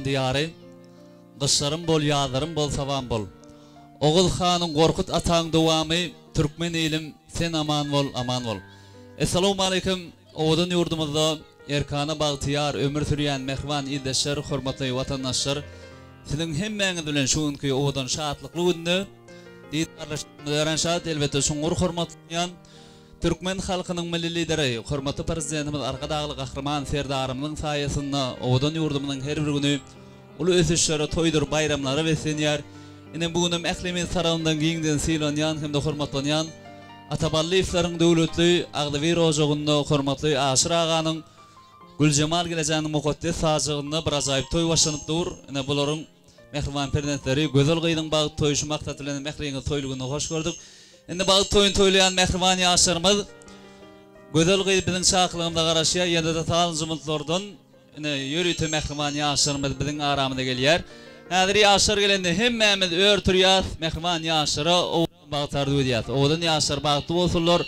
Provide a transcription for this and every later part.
diyarı. Qışlarım bol, yazlarım bol, savan bol. Oğul Xanın Qorkut Atağın dowamy, Türkmen elim, sen aman bol, aman bol. Assalamu alaykum, oğudun yurdumuzda Erkana Bagtiyar, ömür sürýän mehman ildeşler, hormatly watandaşlar. Sizin hemmeňiz bilen şu günkü oğudun şatlykly günde diýdarlaşmadan şat elbette şoňur hormatlaýan Türkmen halkynyň milli lideri, hormatly prezidentimiz Arkadagly Gahraman Serdarymyň saýasynda oğudun yurdumynyň her bir güni ulu ösüşleri, toydur, bayramlary besenýär. Ine bugünüm ählimiz sarayyndan giňden sylanýan hem de hormatlanýan Atabally iflaryň döwletli Agdawy rojagynda hormatly Aşyr aganyň Güljemal gelejäniň mukaddes sajygynda bir ajaýyp toy başlanypdyr. Ine bularyň mehriban prezidentleri gözel gyýdyň bagy toýuşy maksat bilen mehriňiz toýlugyny hoş gördük. Indi bagy toýun toýlayan mehriban ýaşlarymyz gözel gyýyp biziň şaklygymyza garaşýar, ýa-da taýanjymyzlardan ine ýörüýte mehriban ýaşlarymyz biziň aramyda gelýär. Häzir ýaşlar gelende hemmämiz örtürýär, mehriban ýaşlara bagtardy edýär. Owadan ýaşlar bagty bolsunlar,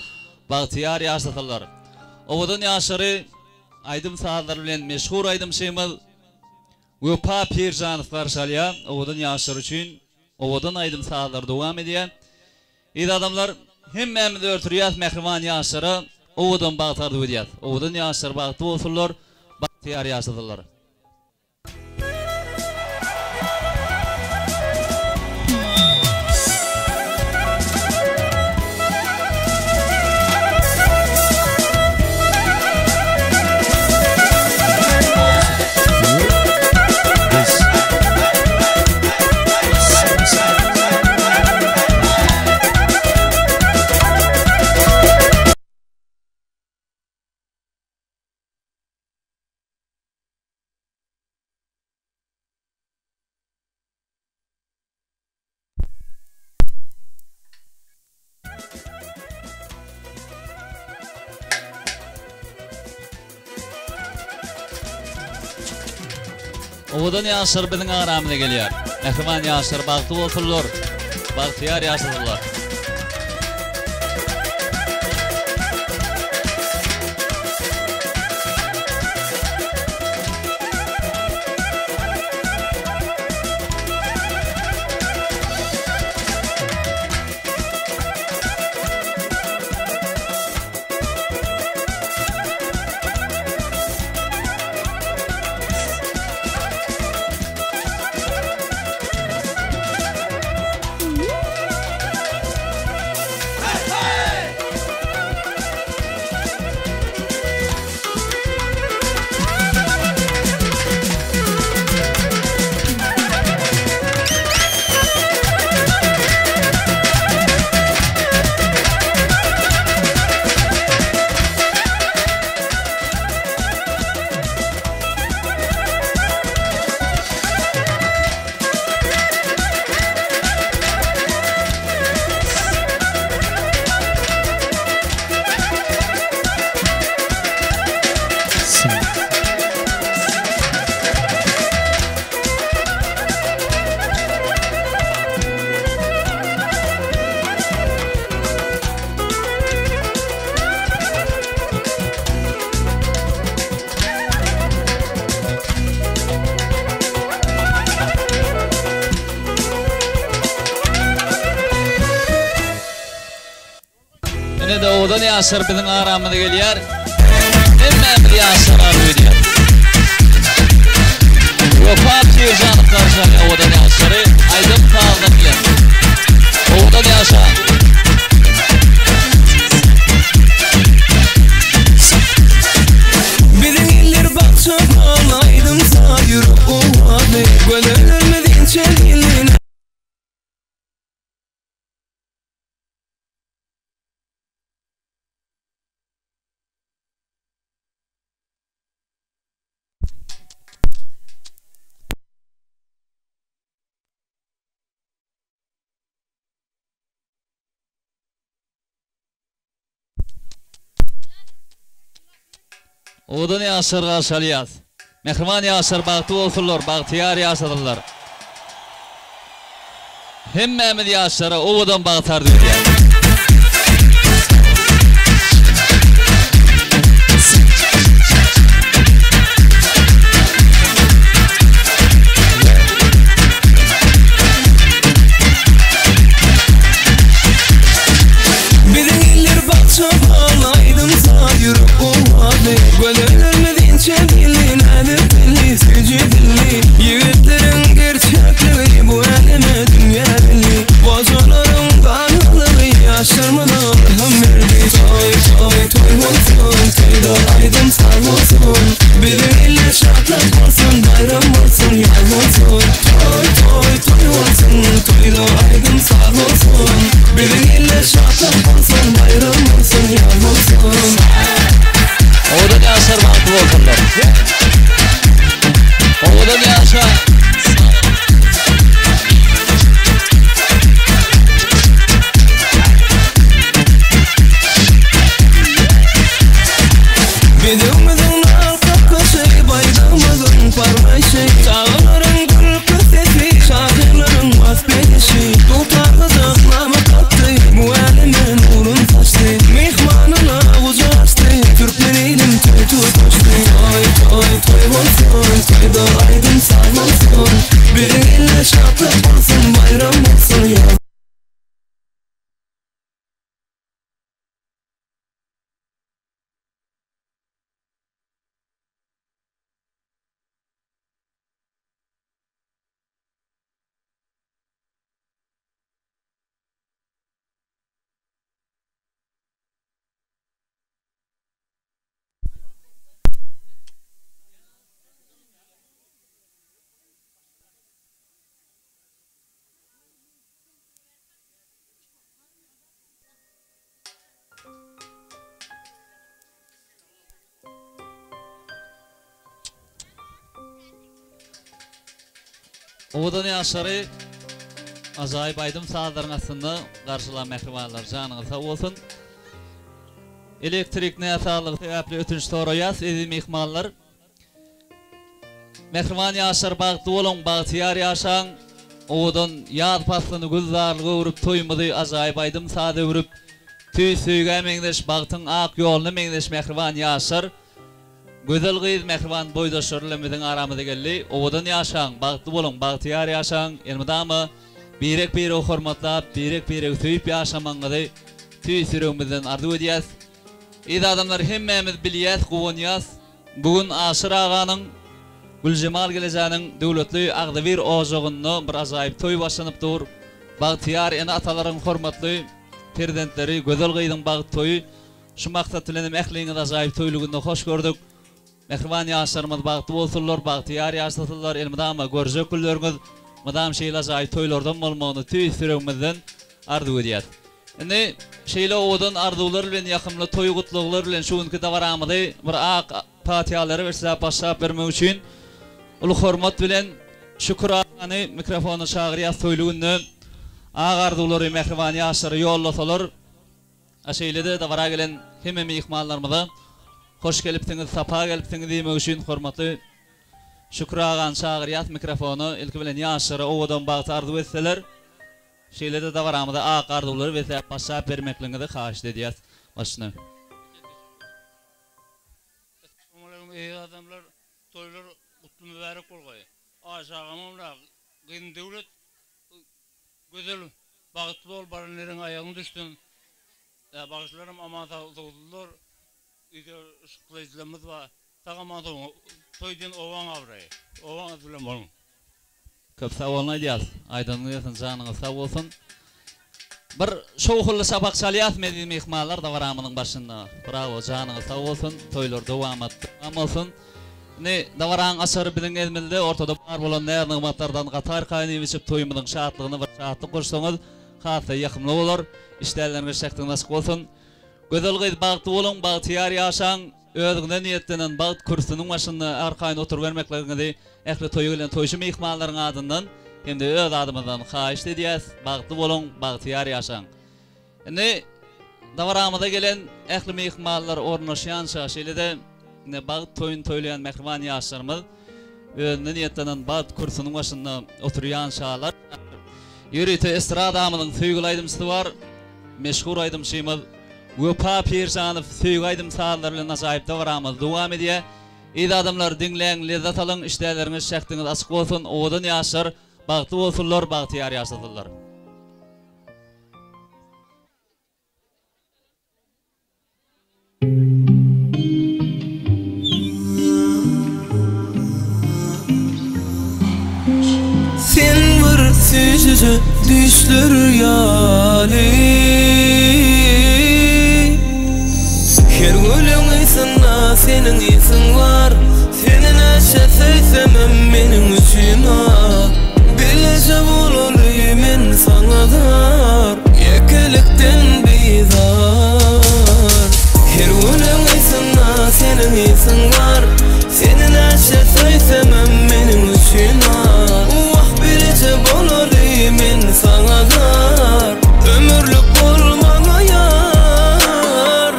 bagtyar ýaşatlar. Owadan ýaşlary aýdym saatlar bilen meşhur aýdym şeýmiz Göpa Pirjanow garşalýar. Owadan ýaşlar üçin owadan aýdym saatlar dowam edýär. Ýa adamlar hemmämiz örtürýär, mehriban ýaşlara owadan bagtardy edýär. Owadan ýaşlar bagty bolsunlar, bagtyar ýaşatlar. Owadan ýaşlar biziň aramyza gelýär. Mehriban ýaşlar bagty bolsunlar, bagtyar ýaşatlar. Owadan ýaşlar biziň aramyza gelýär. Hemmämiz ýaşlar edýär. Göpa Pirjanow garşalýar owadan ýaşlary, aýdym saatlar bilen. Owadan ýaşlar. Biziň iller bakşadan aýdym saýyr owady, gölelmedin çelgin. Owadan ýaşlar garşalýar. Mehriban ýaşlar bagty bolsunlar, bagtyar ýaşatlar. Hemmämiz ýaşlara owadan bagtardy edýär. şatlık olsun, bayram olsun ya. Oğudan yaşarı acayip aydım sağların aslında karşılan mehribanlar canınız sağ olsun. Elektrik ne sağlık teyapli ötünç soruyoruz edim ihmallar. Mehriban yaşar bağıtlı olun bağıtıyar yaşan. Oğudan yağ paslını güzarlığı urup toymadı acayip aydım sağda urup. Tüy süyge mengdeş bağıtın ak yolunu mengdeş mehriban yaşar. Güzel kıyız mehriban boydaşörlemizin aramıda geldi. Oğudan yaşan, bağıtlı olun, bağıtıyar yaşan. Elmadamı birek hormatlap, birek tüyüp yaşamanıdı. Tüy sürümüzden ardu ediyaz. İyi adamlar hemmemiz biliyaz, kuvanyaz. Bugün Aşır Ağa'nın Gülcemal geleceğinin devletli Ağdavir oğuğunu bir acayip toy başlanıp dur. Bağıtıyar en ataların hormatlı prezidentleri güzel kıydın bağıt toyu. Şu maksatlenim ehliğiniz acayip toylugunda hoş gördük. Mehriban yaşlarımız bağıtlı olsunlar, bağıtıyar yaşlasınlar, elmadama görecek külleriniz, madam şeyle acayip toylardan olmağını tüy sürümüzden ardu ediyaz. Şimdi şeyle oğudan ardular ile yakımlı toy kutluğlar ile şu ünki davaramıdı bir ağ patiyaları ve size başlayıp vermek için ulu hormat bilen şükür ağanı mikrofonu çağırıyaz toyluğunu ağ arduları mehriban yaşları yollasalar şeyle de davara gelen hememi ihmallarımıza hoş gelipsiniz, sapa gelipsiniz demek için hormatlı şükür ağan çağırıyaz mikrofonu ilk bilen yaşları oğudan bağıtı ardu etseler şeyle de davaramıda ağ arduları ve size başlayıp vermekliğini de xahiş ediyaz başına. İyi adamlar toylar kutlu mübarek olgay. Aşağımamla gın devlet güzel bağıtlı ol baranların ayağını düştün. Bağışlarım aman sağlıklılar. İde ışıklayıcılarımız var. Sağaman toydun ovan avrayı. Ovan azılam olun. Köp sağ olun ediyaz. Aydınlıyasın canınız sağ olsun. Bir şoğullu sabak çalıyat mediğim ihmallar da varamının başında. Bravo canınız sağ olsun. Toylar devam olsun. Ne davaran asarı bilin elmildi. Ortada var olan değerli nımatlardan qatar kaynayıp içip toyumudun şahatlığını bir şahatlık kursanız hatta yakımlı olur. İşlerleriniz şaktın nasip olsun. Güzel kıydı bağıtlı olun, bağıtıyar yaşan. Özünden niyetlenen bağıt kursunun başında arkayın otur vermeklerini de ehli toyu gelen toyşum ihmalların adından hem de öz adımından xahiş ediyaz. Bağıtlı olun, bağıtıyar yaşan. Ne davaramıza gelen ehli ihmallar ornaşıyansa şeyle de bağıt toyun toylayan mehriban yaşlarımız özünden niyetlenen bağıt kursunun başında oturuyan şahlar. Yürütü estrada amılın süygül aydımsızı var. Meşhur aydımsızımız Vöpa Pirsanov süygaydım sağlarıyla acayip davaramız devam ediyor. İyi adamlar dinleyin, lezzet alın, işleriniz şekliniz açık olsun, oğudun yaşar, bağıtlı olsunlar, bağıtıyar yaşasınlar. Sen bir süzücü düştür yâli. Her gülün ısına senin isin var. Senin aşağı sevsemem benim için var. Bilece bulurayım ben sana dar. Yekelikten bizar. Her gülün ısına senin isin var. Senin aşağı sevsemem benim için var. Vah bilece bulurayım ben sana dar. Ömürlük bulmana yar.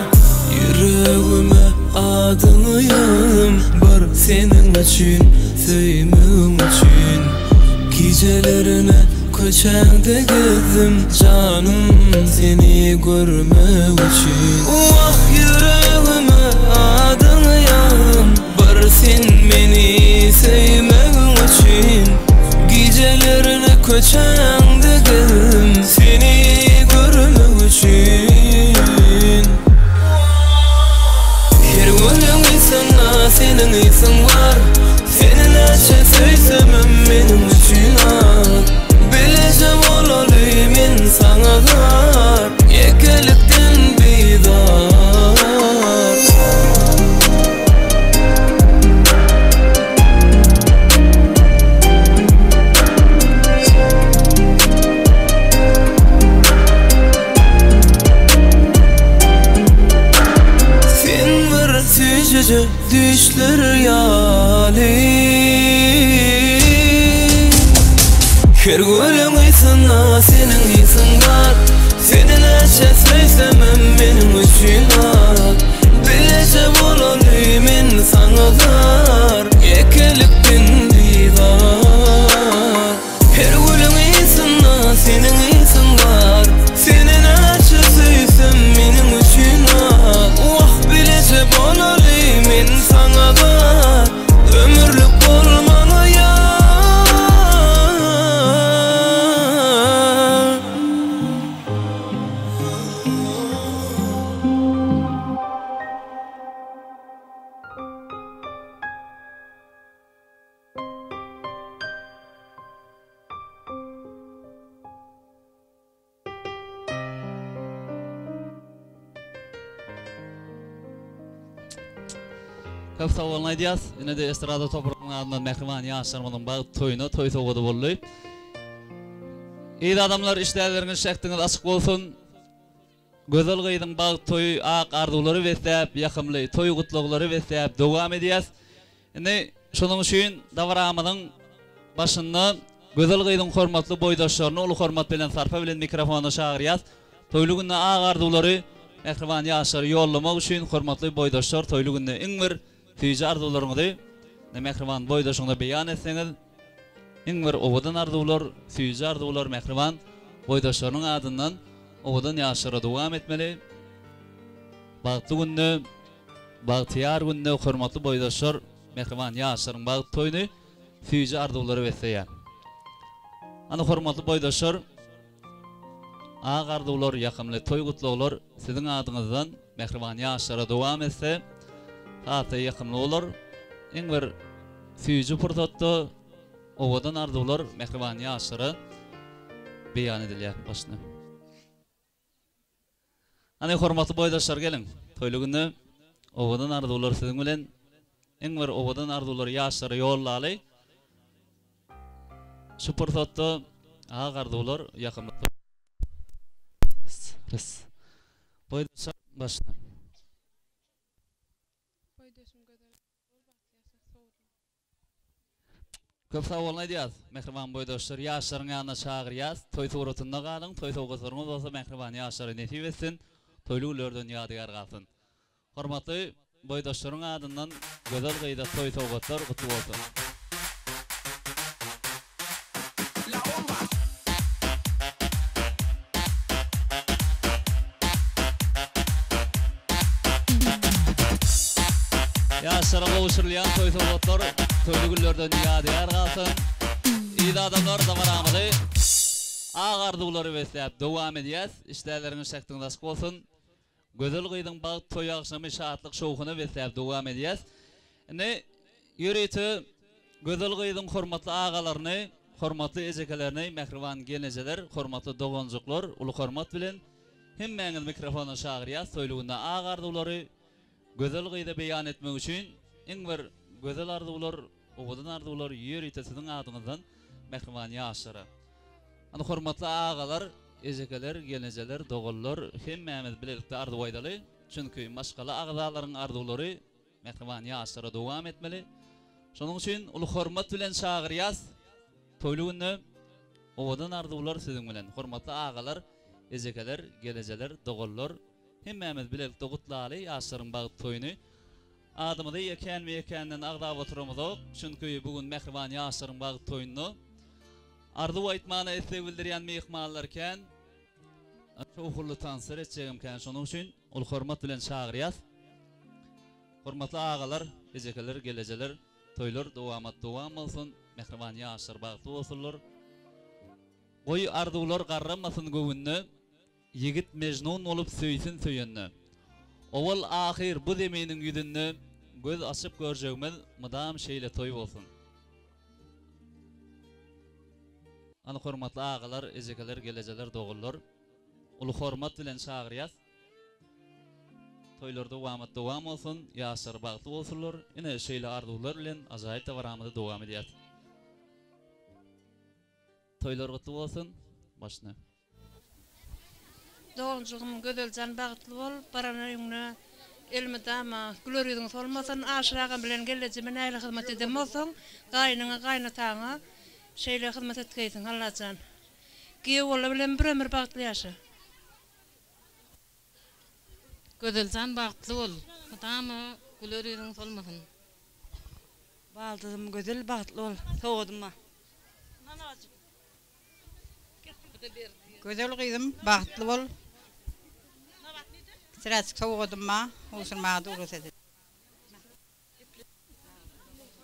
Yüreğime adını yazdım. Var senin için, sevmem için. Gecelerine köçende gezdim. Canım seni görmek için. Vah yüreğime adını yazdım. Var sen beni sevmek için. Gecelerine köçäňde geldim seni görmek üçün. Her gülüň isana senin isin var, seni näçe söýsemem meniň üçün az. Bilese bolaly men saňa zar, ekelikden bidar. Sen bir tüjüjü düşler ýaly, her gülüň isana senin isin var, seni näçe söýsemem meniň üçün az. Bilese bolaly men saňa zar, ekelikden bidar. Her gülüň isana senin isin var, seni näçe söýsem meniň üçün az. Oh bilese bolaly men saňa zar, ömürlük bolmaly ýar. Köp sağ olun aýdýas. Ine de estrada toprağynyň adyndan Mehriban ýaşarmanyň bagy toýuny toý togady boldy. Eýdi adamlar işleriniz şekdiňiz açyk bolsun. Gözel gyýdyň bagy toý ak ardulary beslep, ýakymly toý gutluklary beslep dowam edýäs. Ine şonuň üçin dawramynyň başynda gözel gyýdyň hormatly boýdaşlaryny uly hormat bilen sarpa bilen mikrofony şagyrýas. Toýlugynda ak ardulary Mehriban ýaşary ýollamak üçin hormatly boýdaşlar toýlugynda iň bir tüýji ardularyňyzy Mehriban boýdaşyňda beýan etseňiz, iň bir owadan ardular, tüýji ardular Mehriban boýdaşlarynyň adyndan owadan ýaşara dowam etmeli. Bagty günde, bagtyar günde hormatly boýdaşlar Mehriban ýaşaryň bagy toýuny tüýji ardulary besleýär. Ana hormatly boýdaşlar, ak ardular, ýakymly toý gutluklar siziň adyňyzdan Mehriban ýaşara dowam etse, haýaty ýakymly bolar. Iň bir tüýji pursatda owadan ardular Mehriban ýaşara beýan edilýär başyna. Ana hormatly boýdaşlar gelin. Toýlugynda owadan ardular siziň bilen iň bir owadan ardular ýaşara ýollaly. Şu pursatda ak ardular ýakymly boýdaşlar başyna. Köp sağ olun aýdýas. Mehriban boýdaşlar ýaşlaryň ýanyna çagyrýas. Toý suratynda galyň, toý sowgatlaryňyz bolsa Mehriban ýaşlary nesip etsin, toýluglardan ýadygar galsyn. Hormatly boýdaşlaryň adyndan gözel gyýda toý sowgatlar gutly bolsun. Ýaşlara gowuşurlaýan toý sowgatlar toýluglardan ýadygar galsyn. Eýdi adamlar damaramyzy ak ardulary beslep dowam edýäs. İşleriniz şekdiňiz açyk bolsun. Gözel gyýdyň bagy toý agşamy şatlyk şowhuny beslep dowam edýäs. Ine ýüreti gözel gyýdyň hormatly agalaryny, hormatly ejekelerini, Mehriban genejeler, hormatly dogonjuklar, uly hormat bilen hemmeňiz mikrofona şagyrýas. Toýlugynda ak ardulary gözel gyýda beýan etmek üçin iň bir gözel ardular, owadan ardular ýüreti siziň adyňyzdan Mehriban ýaşary. Ana hormatly agalar, ejekeler, genejeler, dogallar hemmämiz bilelikde ardu aýdaly. Çünki başgaly agzalaryň ardulary Mehriban ýaşary dowam etmeli. Şonuň üçin uly hormat bilen şagyrýas. Toýlugynda owadan ardular siziň bilen hormatly agalar, ejekeler, genejeler, dogallar hemmämiz bilelikde gutlaly ýaşlaryň bagy toýuny adymyzy ýeken we ýekenden agdap oturamyzok. Çünki bugün Mehriban ýaşlaryň bagy toýuny ardu aýtmany istek bildirýän mehmanlarken şowhurly tansir etjegimken şonuň üçin ul hormat bilen şagyrýas. Hormatly agalar, ejekeler, gelejeler, toýlar dowam bolsun, Mehriban ýaşlar bagty bolsunlar. Goy ardular qarramasın gowunny, yigit mejnun olup söýsün söýenni. Owal ahir bu demeniň ýüzünni göz açyp görjegimiz mydam şeýle toý bolsun. Ana hormatly agalar, ejekeler, gelejeler, dogullar, ulu hormat bilen çagyrýas. Toylarda dowam bolsun, ýaşar bagty bolsunlar. Ine şeýle arzuwlar bilen ajaýyp dowamda dowam edýär. Toylar gutly bolsun. Başna. Doğumculuğum gödölcan bagtly bol, baranaýyňny elmedama güleriýiň solmasyn aşyragam bilen gelejime näle hyzmat edem bolsaň, gaýnyňa gaýnataňa şeýle hyzmat etgeýsiň Allahan. Giýe bola bilen bir ömür bagtly ýaşa. Gödölcan bagtly bol, hyzama güleriýiň solmasyn. Baldym gödel bagtly bol, soğudumma. Gödel gyýdym, bagtly bol. Sıraç soğudumma, osurmağa durus edip.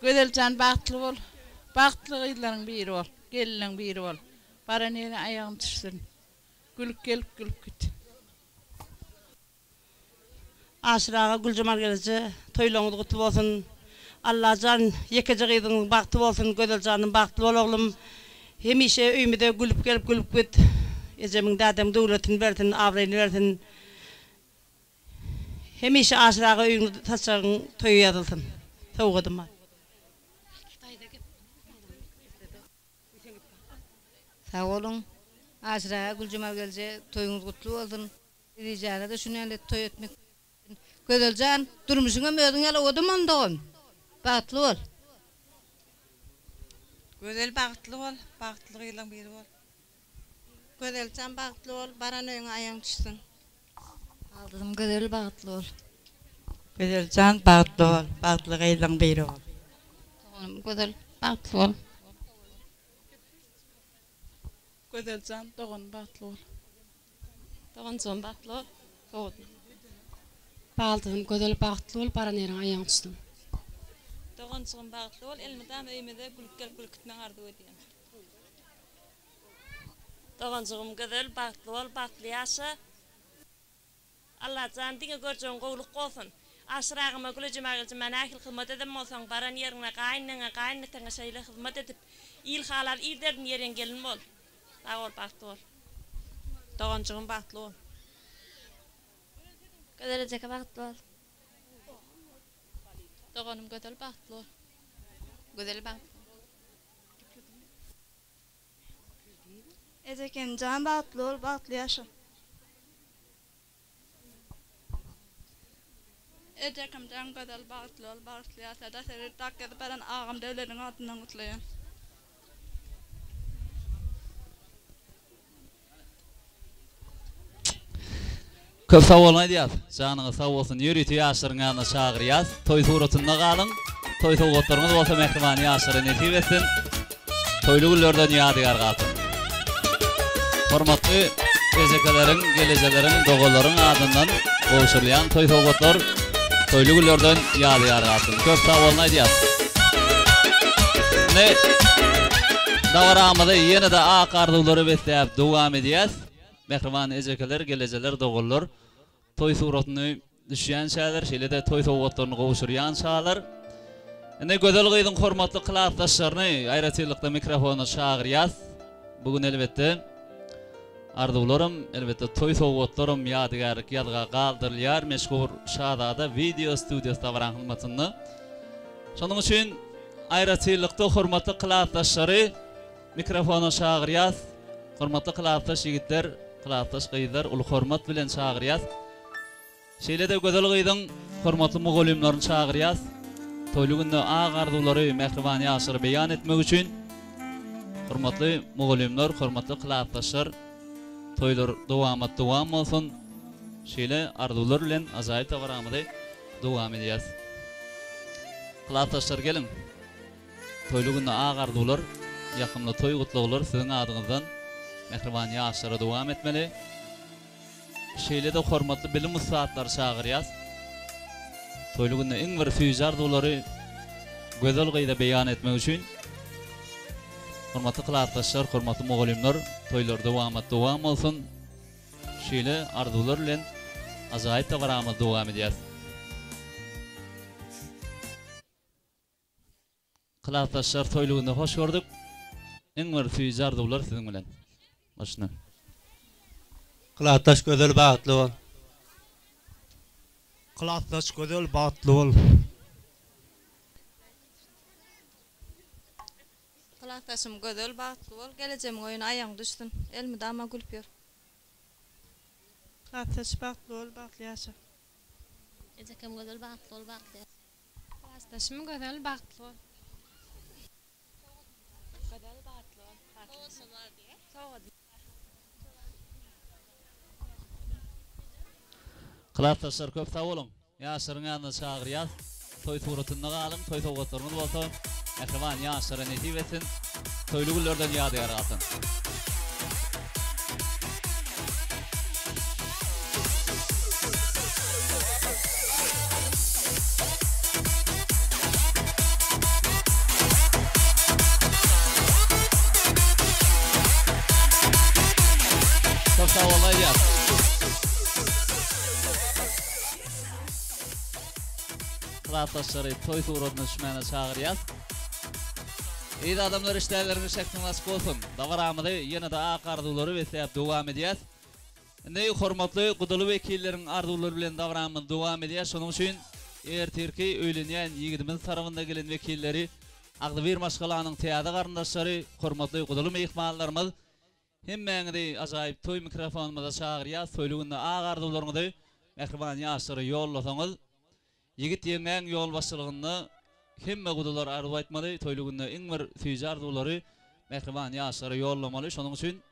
Gödelcan bagtly bol. Bagtly gyýdlaryň biri bol, geliniň biri bol. Baranyny aýagyň düşsün. Gülüp gelip gülüp git. Aşırağa Gülcemal gelece, toýlaňyz gutly bolsun. Allahan ýekeje gyýdyň bagtly bolsun, gödeljanyň bagtly bol oglum. Hemişe öýmede gülüp gelip gülüp git. Ejemiň dadam döwletini bersin, awraýny bersin. Hemişe aşırağa öýüňi taşagyň toýy ýadylsyn. Soğudum. Sağ olun. Aşırağa Gülcemal gelje, toýuňyz gutly bolsun. Rijara da şunýanly toý etmek. Gödeljan, durmuşyňa mödüň ýaly odamam dogum. Bagtly bol. Gödel bagtly bol, bagtly gyýylaň biri bol. Gödeljan bagtly bol, baranyň aýagyň düşsün. Aldym gödel bagtly bol. Gödeljan bagtly bol, bagtly gyýylaň biri bol. Oğlum gödel bagtly bol. Gödelcan dogan bagtly bol. Doganjon bagtly bol. Soğudum. Baldym gödel bagtly bol, baranyň aýagyň düşsün. Dogançygyň bagtly bol, elmedam öýmede gülüp gelip gülüp gitmeň ardy ödýän. Dogançygym gödel bagtly bol, bagtly ýaşa. Allahan diňe görjegin gowluk bolsun. Aşyragyma gülejime gelje men ähli hyzmat edem bolsaň, baran ýerine gaýnyňa şeýle hyzmat edip, il halar ilderden ýeren gelin bol. Sag ol bagtly bol. Dogançygyň bagtly bol. Gödelejeke bagtly bol. Doganım gödel bagtly bol. Gödel bagtly. Ejekenjan bagtly bol, bagtly ýaşa. Ejekemjan gödel bagtly bol, bagtly ýaşa. Da seri tak edip baran agam döwletiň atyndan gutlaýan. Köp sağ bolmaý diýär. Janyňyz sağ bolsun. Ýürüti ýaşyryňa çagyrýas. Toý suratynda galyň. Toý sowgatlaryňyz bolsa mehriban ýaşyry netip etsin. Toýly günlerden ýadygar galsyn. Hormatly ejekeleriň, gelejelerin, dogalaryň adyndan gowşurlaýan toý sowgatlar toýly günlerden ýadygar galsyn. Köp sağ bolmaý diýär. Ne davaramyda ýene de aqardylary besläp dowam edýäs. Mehriban ejekeler, gelejeler, dogullar toy suratyny düşýän şäher, şeýle de toy sowgatlaryny gowşurýan şäher. Ene gödel gyýdyň hormatly klassdaşlaryny aýratylykda mikrofona çagyrýas. Bugun elbetde arzuwlarym, elbetde toy sowgatlarym ýadygarlyk ýadga galdyrylýar meşhur Şadada video studiýasynda baran hyzmatyny. Şonuň üçin aýratylykda hormatly klassdaşlary mikrofona çagyrýas. Hormatly klassdaş ýigitler, klassdaş gyýlar, ulu hormat bilen çagyrýas. Şeýle de gödel gyýdyň hormatly mugallimlaryny çagyrýas. Toýly günde agarduwlary mehriban ýaşyry beýan etmek üçin hormatly mugallimler, hormatly klassdaşlar toýlar dowam bolsun. Şeýle arzuwlar bilen ajaýyp tawaramydy dowam edýäs. Klassdaşlar gelin. Toýly günde agarduwlar ýakymda toý gutluglar siziň adyňyzdan mehriban ýaşyry dowam etmeli. Şeýle de hormatly bilim ustatlary çagyrýas. Toýly günde iň bir süýji arzuwlary gözel gyýda beýan etmek üçin Hormatly kılaatdaşlar, hormatly mugallimler, toylar dowam bolsun. Şeýle arzuwlar bilen ajaýyp tagaramy dowam edýär. Kılaatdaşlar, toylugyny hoş gördük. Eň bir süýji arzuwlar siziň bilen. Başna. Kılaatdaş gözel bagtly bol. Kılaatdaş gözel bagtly bol. Kılaatdaşym gözel bagtly bol. Geleceğim oýuna aýaň düşsün. Elmi dama gülüp ýör. Kılaatdaş bagtly bol, bagtly ýaşa. Ejekem gözel bagtly bol, bagtly ýaşa. Kılaatdaşym gözel bagtly bol. Gözel bagtly bol. Soğusunlar diye. Soğudu. Kılaatdaşlar köp sag bolun. Ýaşlaryň ýanyna çagyrýar. Toy suratyny galym, toy sowgatlaryny bolsa, ähliwan ýaşlara netip etsin. Toyly güllerden ýadygar gatyn. Köp sag bolýar. Kılaatdaşlary toy suratyny şmäne çagyrýar. Eýdi adamlar işlerlerini şekliň açyk bolsun. Dagaramydy ýene-de ak arzuwlary beslep dowam edýär. Indi hormatly gudaly wekilleriň arzuwlary bilen dagaramyz dowam edýär. Şonuň üçin ertirki öýlenýän ýigidimiz tarapynda gelen wekilleri, Agdyber maşgalanyň täze garyndaşlary, hormatly gudaly mehmanlarymyz hemmeňizi ajaýyp toy mikrofonymyza çagyrýar. Toýlugyny ak arzuwlaryňyzy mehriban ýaşlary ýollasaňyz, yigit ýeňen ýol başçylygyny hemme gudalar arzu etmeli, toylugyny eň bir süýji arzuwlary mehriban ýaşlary ýollamaly. Şonuň üçin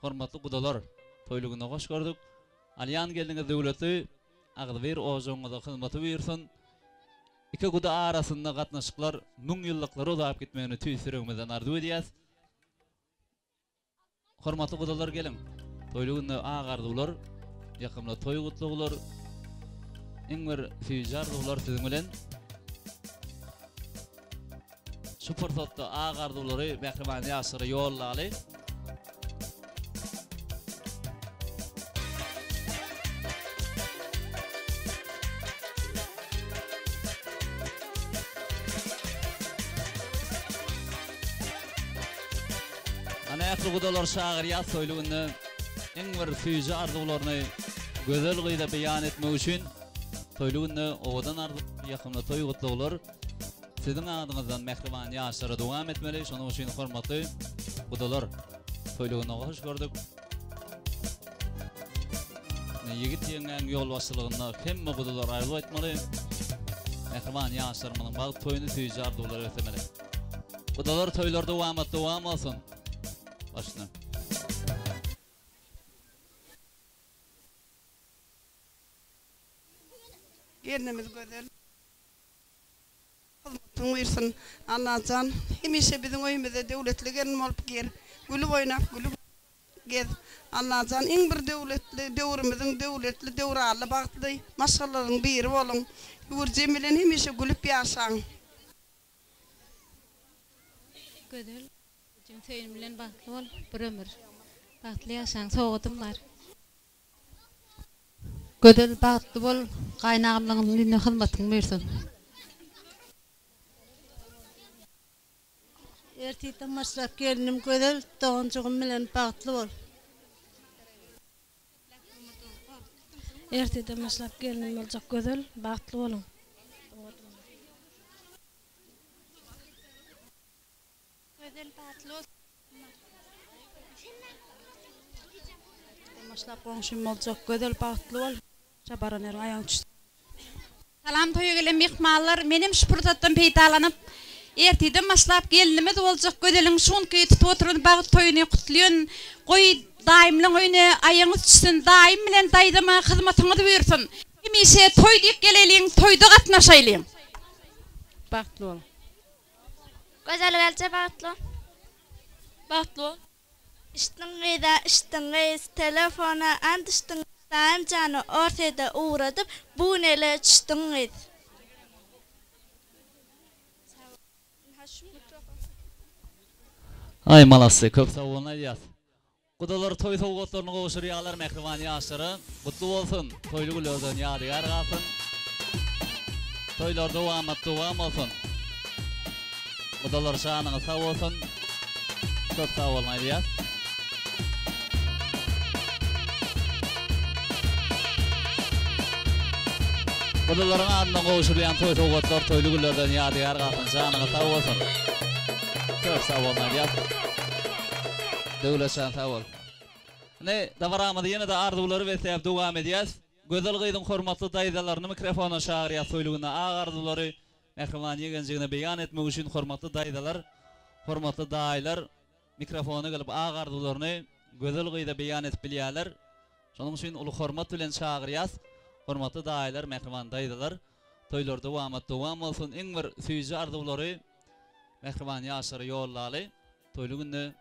hormatly gudalar, toylugyny hoş gördük. Alyan geldiňiz döwletli Agdyber ojoňyza hyzmaty bersin. Iki guda arasynda gatnaşyklar müň ýyllyklara uzap gitmegini tüýsüregimizden arzu edýäs. Hormatly gudalar gelin. Toylugyny ak arzuwlar, ýakymda toy gutluglar, eň bir süýji arzuwlar siziň bilen. Şu fırsatda ak arzuwlary mehriban ýaşlary ýollaly. Ana ýakly gudalar şagyrýar toylugyny eň bir süýji arzuwlaryny gözel gyýda beýan etmek üçin toylugyny owadan arzuw ýakymda toy gutluglar siziň adyňyzdan mehriban ýaşlara dowam etmeli. Şonuň üçin hormatly gudalar, toylugyny hoş gördük. Yigit ýeňen ýol başçylygyna hemme gudalar arzu etmeli. Mehriban ýaşlarymyň bag toyuny süýji arzuwlary ötemeli. Gudalar toylarda dowam bolsun. Başna. Gelnimiz gözel. Hyzmatyň bersin. Anajan, hemişe biziň öýümizde döwletli gelin bolup ger. Gülüp oýnap, gülüp gez. Anajan eň bir döwletli, döwrümiziň döwletli, döwraly bagtly maşgallaryň biri bolun. Ýurjem bilen hemişe gülüp ýaşaň. Gözel. Jim töýün bilen bagtly bol, bir ömür. Bagtly ýaşaň, sowgatym bar. Gözel bagtly bol, gaýnagymlyň diline hyzmatyň bersin. Ertite masraf gelinim gözel, doğuncugum bilen bagtly bol. Ertede masraf gelinim boljak gözel, bagtly bolun. Gözel bagtly bol. Masraf goňşym boljak gözel bagtly bol. Şabaran aýaň düşdi. Salam toýa gelen mehmanlar, menim şu pursatdan peýdalanyp ertide maşlap gelinimiz boljak gödeliň şunky tutup oturan bagy toýuny kutlaýan, goý daimliň öýüne aýaňyz düşsün, daim bilen daýdama hyzmatyňyzy bersin. Hemişe toýdyk geleliň, toýda gatnaşaýlyň. Bagtly bol. Gözel gelçe bagtly. Bagtly bol. İştiňiz telefona andışdyň Sanjany ortada uğradyp bu nele düşdiňiz. Ay malası, köp sağ olun Aydiyat. Kudalar toy soğuklarını koğuşur yağlar mehrivani aşırı. Kutlu olsun, toylu güllerden yadigar kalsın. Toylar devam olsun. Kudalar şanına sağ olsun. Köp sağ olun Aydiyat. Kudaların adından koğuşurlayan toy soğuklar toylu güllerden yadigar kalsın. Şanına sağ olsun. Köp sağ olun Aydiyat. Devletçan sağ ol. Ne davaramadı yine de arzuları ve sebep devam ediyaz. Gözel gıydın hormatlı daydalarını mikrofona çağırıya soyluğuna arzuları mehrivani gencigine beyan etmek için hormatlı daydalar, hormatlı daylar mikrofonu gelip arzularını gözel gıyda beyan et biliyalar. Şunun için ulu hormat bilen çağırıyaz. Hormatlı daylar, mehrivan daydalar toylar devam olsun. En bir süyücü arzuları mehrivani aşırı yollalı toyluğunu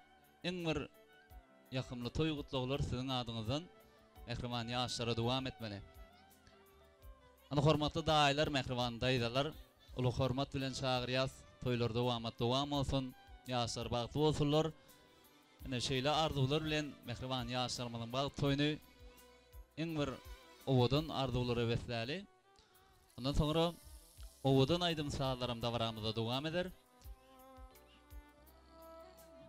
en bir yakımlı toy kutluqlar sizin adınızdan mehrivani aşara devam etmeli. Ana hormatlı daylar, mehrivan daydalar, ulu hormat bilen çağırıyaz, toylar devam olsun, yaşar bağıtlı olsunlar. Yine şeyle arzular bilen mehrivani yaşarmanın bağıt toyunu en bir ovodun arzuları veslali. Ondan sonra ovodun aydım sağlarım davaramıza devam eder.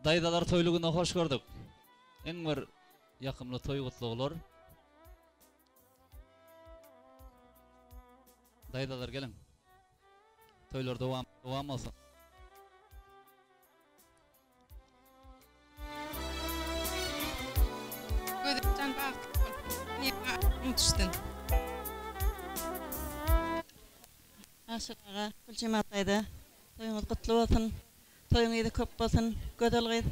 Daydalar toyluğuna hoş gördük. En bir yakımlı toy kutluqlar. Daydalar gelin. Toylar devam olsun. Gödükten baktık. Niye düştün? Aşırağa Gülcematayda toyunuz kutlu olsun. Toyun da köp olsun. Gödel gıydı.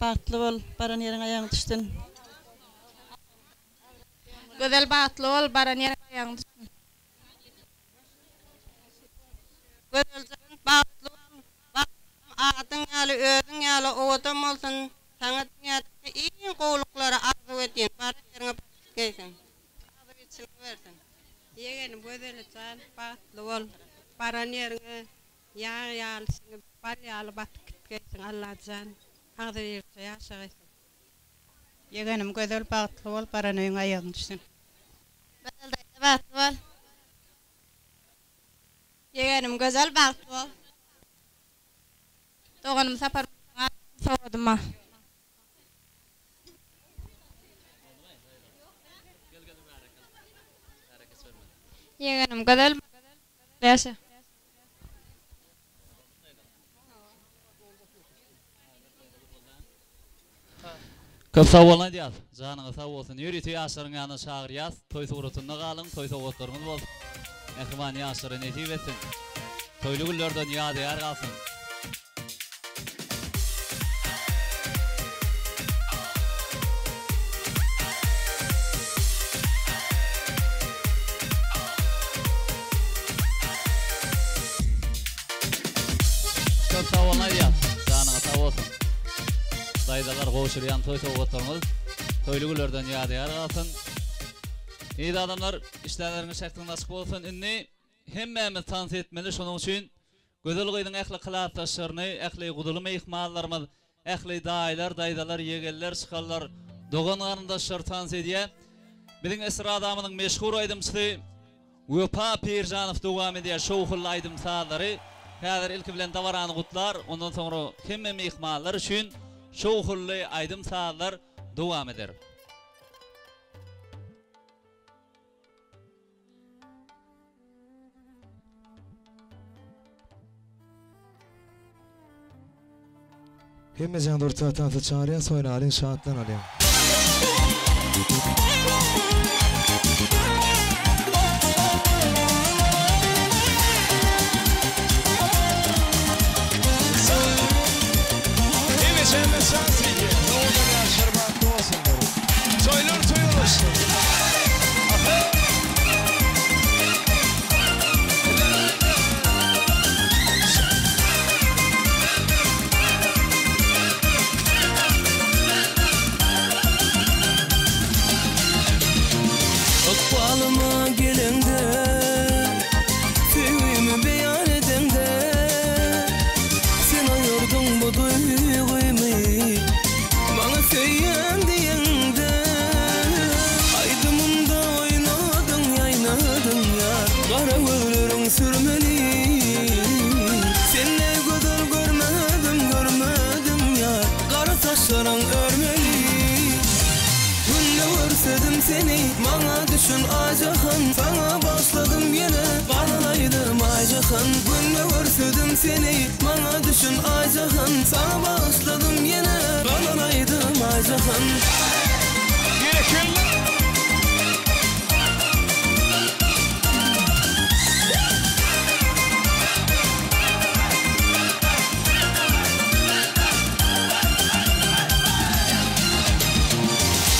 Bağıtlı ol. Baran yerin ayağın düştün. Gödel bağıtlı ol. Baran yerin ayağın düştün. Gödelcan bağıtlı ol. Adın yalı, ödün yalı, oğudum olsun. Sana dünyadaki iyi qoğulukları arzu edin. Baran yerine geçsin. Arzu etsin versin. Yeğenim gödelcan bağıtlı ol. Baran yerine yalı, bal yalı batık geçsin Allah'can. Arzu etsin yaşayasın. Yeğenim gödel bağıtlı ol. Baran yerine ayağın düşsün. Gödel dayda bağıtlı ol. Yeğenim güzel bağıtlı ol. Doğanım sapar soğudum ha. Yeğenim güzel yaşa. Köp sağ olun Aydiyat. Canına sağ olsun. Yürü tüy aşırın yanına çağırıyaz. Toy suğrutunda kalın. Toy soğutlarımız olsun. Mehrivani aşırı nesip etsin. Toylu güllerden yadigar kalsın. Köp sağ olun Aydiyat. Canına sağ olsun. Daydalar koğuşuryan toy soğutlarımız. Toylu güllerden yadigar kalsın. İyi adamlar, işleriniz şeklinde açık olsun. Inni hemmemiz tanıt etmeli. Şunun için gözel gıydın ehli kılaat taşlarını, ehli kudulma ihmallarımız, ehli daydalar, yegeller, çıkarlar, doğan qarındaşlar tanıt ediye. Bizim esra adamının meşhur aydımçısı Vöpa Pirjanov devam ediye şoğullu aydım sağları. Hazır ilk bilen davaranı kutlar, ondan sonra hemmemi ihmallar için şoğullu aydım sağlar devam eder. Hemmezden durta tanıtı çağırıya soyna alın şahatlan alın. Hemmezden şansıydı. Ne olur ya şırbatlı olsun. Soylar toyuluştu. görsedim seni, bana düşün acahan. Sana başladım yine, bağlanaydım acahan. Günde görsedim seni, bana düşün acahan. Sana başladım yine, bağlanaydım acahan.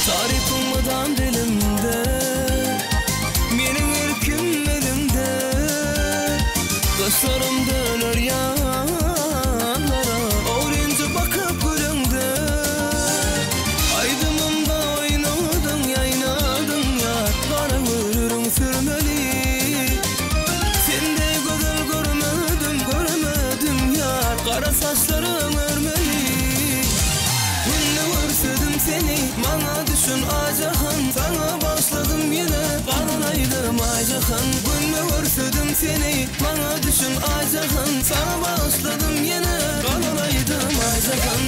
Tarifim dilimde, benim ürküm elimde. Kaşlarım döner yanlara, oranca bakıp gülümde. Aydınımda oynadın, yaynadın yar, kara ölürün sürmeli. Sende güzel görmedim yar, kara saçların örmeli. Günde görsedim seni, bana düşün acahan. Sana başladım yine, bağlanaydım acahan. Günde görsedim seni, bana düşün acahan. Sana başladım yine, bağlanaydım acahan.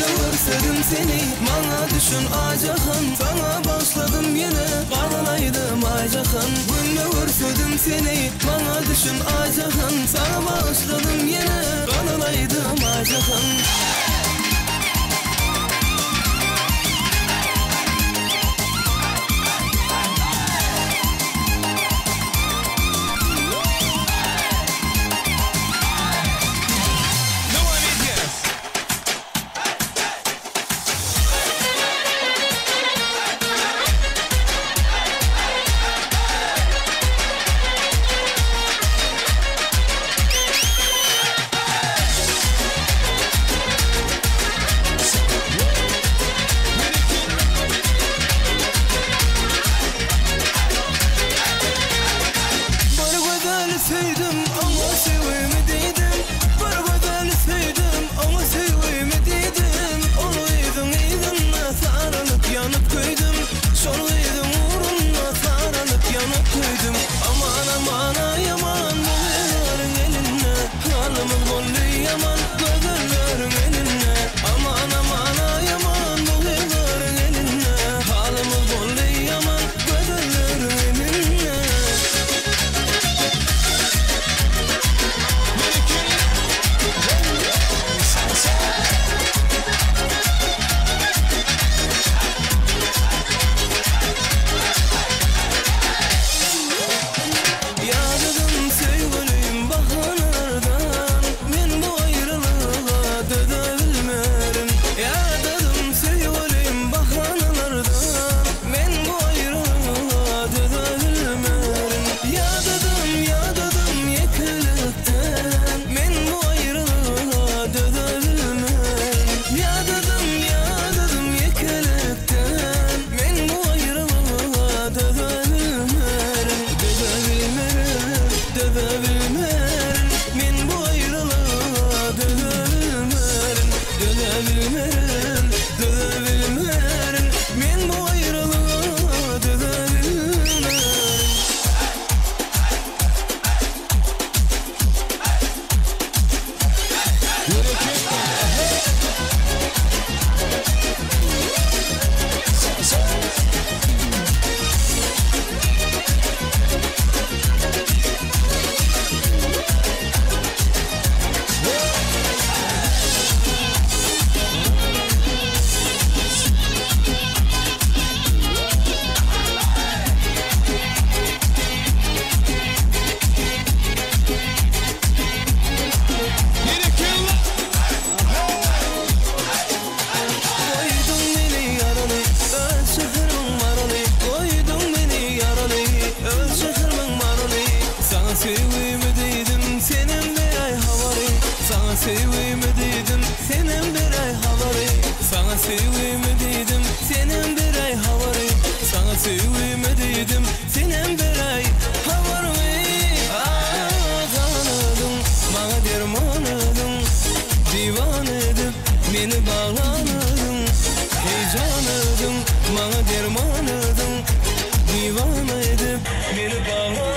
Görsedim seni, bana düşün acahan. Sana başladım yine, bağlanaydım acahan. Günde görsedim seni, bana düşün acahan. Sana başladım yine, bağlanaydım acahan. süydüm senem beray havarımı tanıdın bana dermanıdın divan edip beni bağlanıdın heyecanıdın bana dermanıdın divan edip beni bağlanıdın